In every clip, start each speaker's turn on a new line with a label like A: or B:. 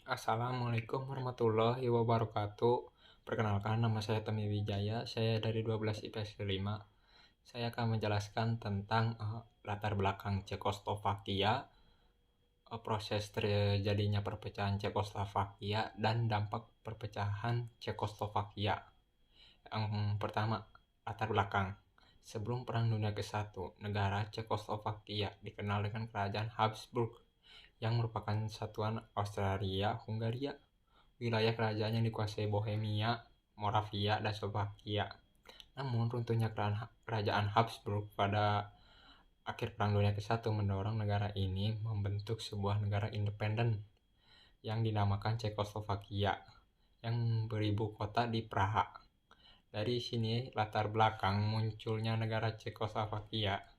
A: Assalamualaikum warahmatullahi wabarakatuh. Perkenalkan, nama saya Tommy Wijaya. Saya dari 12 IPS 5. Saya akan menjelaskan tentang latar belakang Cekoslovakia, proses terjadinya perpecahan Cekoslovakia, dan dampak perpecahan Cekoslovakia. Yang pertama, latar belakang. Sebelum Perang Dunia ke-1, negara Cekoslovakia dikenal dengan Kerajaan Habsburg yang merupakan satuan Austria-Hungaria. Wilayah kerajaannya dikuasai Bohemia, Moravia, dan Slovakia. Namun runtuhnya kerajaan Habsburg pada akhir Perang Dunia ke-1 mendorong negara ini membentuk sebuah negara independen yang dinamakan Cekoslovakia yang beribu kota di Praha. Dari sini latar belakang munculnya negara Cekoslovakia.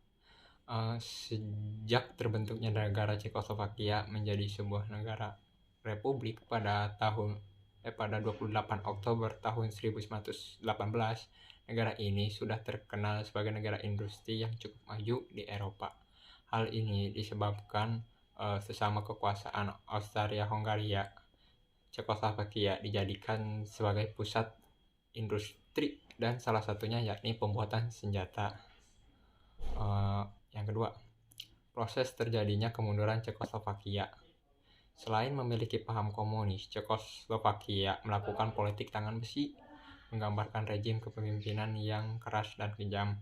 A: Sejak terbentuknya negara Cekoslovakia menjadi sebuah negara republik pada 28 Oktober tahun 1918, negara ini sudah terkenal sebagai negara industri yang cukup maju di Eropa. Hal ini disebabkan sesama kekuasaan Austria-Hungaria, Cekoslovakia dijadikan sebagai pusat industri dan salah satunya yakni pembuatan senjata. Yang kedua, proses terjadinya kemunduran Cekoslovakia. Selain memiliki paham komunis, Cekoslovakia melakukan politik tangan besi, menggambarkan rejim kepemimpinan yang keras dan kejam,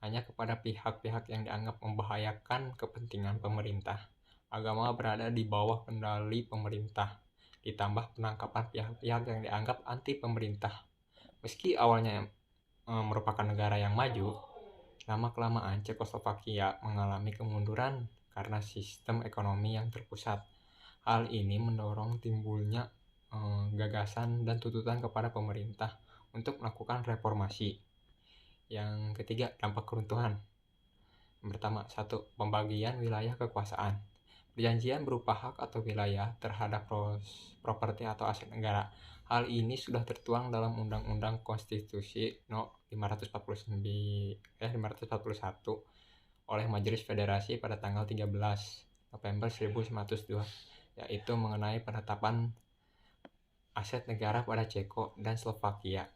A: hanya kepada pihak-pihak yang dianggap membahayakan kepentingan pemerintah. Agama berada di bawah kendali pemerintah, ditambah penangkapan pihak-pihak yang dianggap anti pemerintah. Meski awalnya merupakan negara yang maju, lama-kelamaan Cekoslovakia mengalami kemunduran karena sistem ekonomi yang terpusat. Hal ini mendorong timbulnya gagasan dan tuntutan kepada pemerintah untuk melakukan reformasi. Yang ketiga, dampak keruntuhan. Yang pertama, 1. Pembagian wilayah kekuasaan. Perjanjian berupa hak atau wilayah terhadap properti atau aset negara. Hal ini sudah tertuang dalam Undang-Undang Konstitusi No. 541 oleh Majelis Federasi pada tanggal 13 November 1902, yaitu mengenai penetapan aset negara pada Ceko dan Slovakia.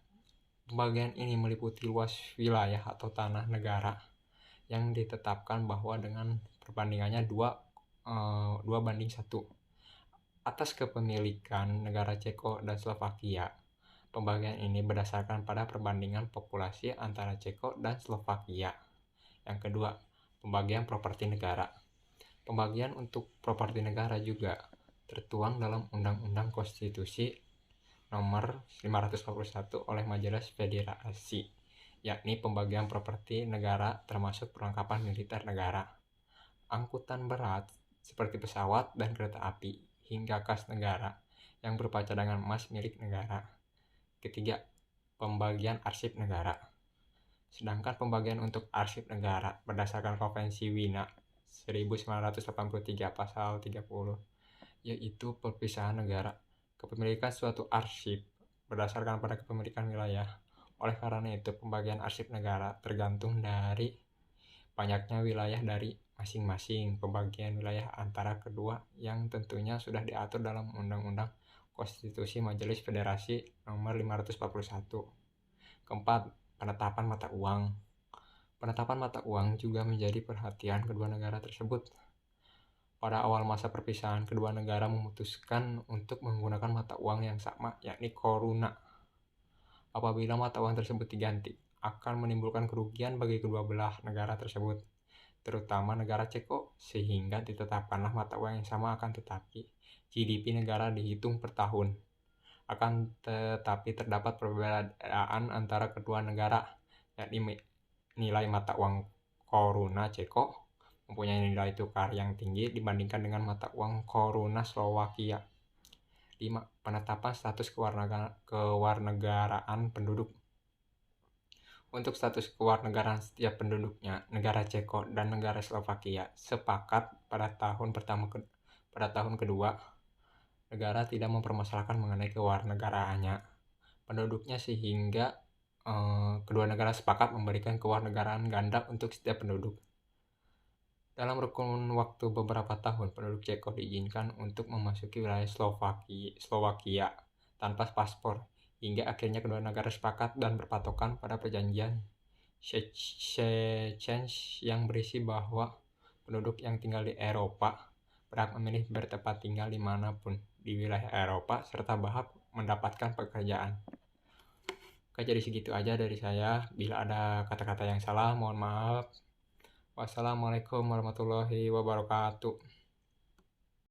A: Pembagian ini meliputi luas wilayah atau tanah negara yang ditetapkan bahwa dengan perbandingannya 2:1 atas kepemilikan negara Ceko dan Slovakia. Pembagian ini berdasarkan pada perbandingan populasi antara Ceko dan Slovakia. Yang kedua, pembagian properti negara. Pembagian untuk properti negara juga tertuang dalam Undang-Undang Konstitusi Nomor 541 oleh Majelis Federasi, yakni pembagian properti negara termasuk perlengkapan militer negara, angkutan berat seperti pesawat dan kereta api, hingga kas negara yang berupa cadangan emas milik negara. Ketiga, pembagian arsip negara. Sedangkan pembagian untuk arsip negara berdasarkan Konvensi Wina 1983 pasal 30, yaitu perpisahan negara. Kepemilikan suatu arsip berdasarkan pada kepemilikan wilayah. Oleh karena itu, pembagian arsip negara tergantung dari banyaknya wilayah dari masing-masing. Pembagian wilayah antara kedua yang tentunya sudah diatur dalam Undang-Undang Konstitusi Majelis Federasi Nomor 541. Keempat, penetapan mata uang. Penetapan mata uang juga menjadi perhatian kedua negara tersebut. Pada awal masa perpisahan, kedua negara memutuskan untuk menggunakan mata uang yang sama, yakni koruna. Apabila mata uang tersebut diganti, akan menimbulkan kerugian bagi kedua belah negara tersebut, terutama negara Ceko, sehingga ditetapkanlah mata uang yang sama. Akan tetapi, GDP negara dihitung per tahun. Akan tetapi terdapat perbedaan antara kedua negara, yakni nilai mata uang koruna Ceko mempunyai nilai tukar yang tinggi dibandingkan dengan mata uang koruna Slovakia. 5. Penetapan status kewarganegaraan penduduk. Untuk status kewarganegaraan setiap penduduknya, negara Ceko dan negara Slovakia sepakat pada tahun kedua negara tidak mempermasalahkan mengenai kewarganegaraannya penduduknya, sehingga kedua negara sepakat memberikan kewarganegaraan ganda untuk setiap penduduk. Dalam rukun waktu beberapa tahun, penduduk Ceko diizinkan untuk memasuki wilayah Slovakia tanpa paspor, hingga akhirnya kedua negara sepakat dan berpatokan pada perjanjian Szechenz yang berisi bahwa penduduk yang tinggal di Eropa berhak memilih bertempat tinggal dimanapun di wilayah Eropa serta berhak mendapatkan pekerjaan. Oke, jadi segitu aja dari saya. Bila ada kata-kata yang salah, mohon maaf. Wassalamualaikum warahmatullahi wabarakatuh.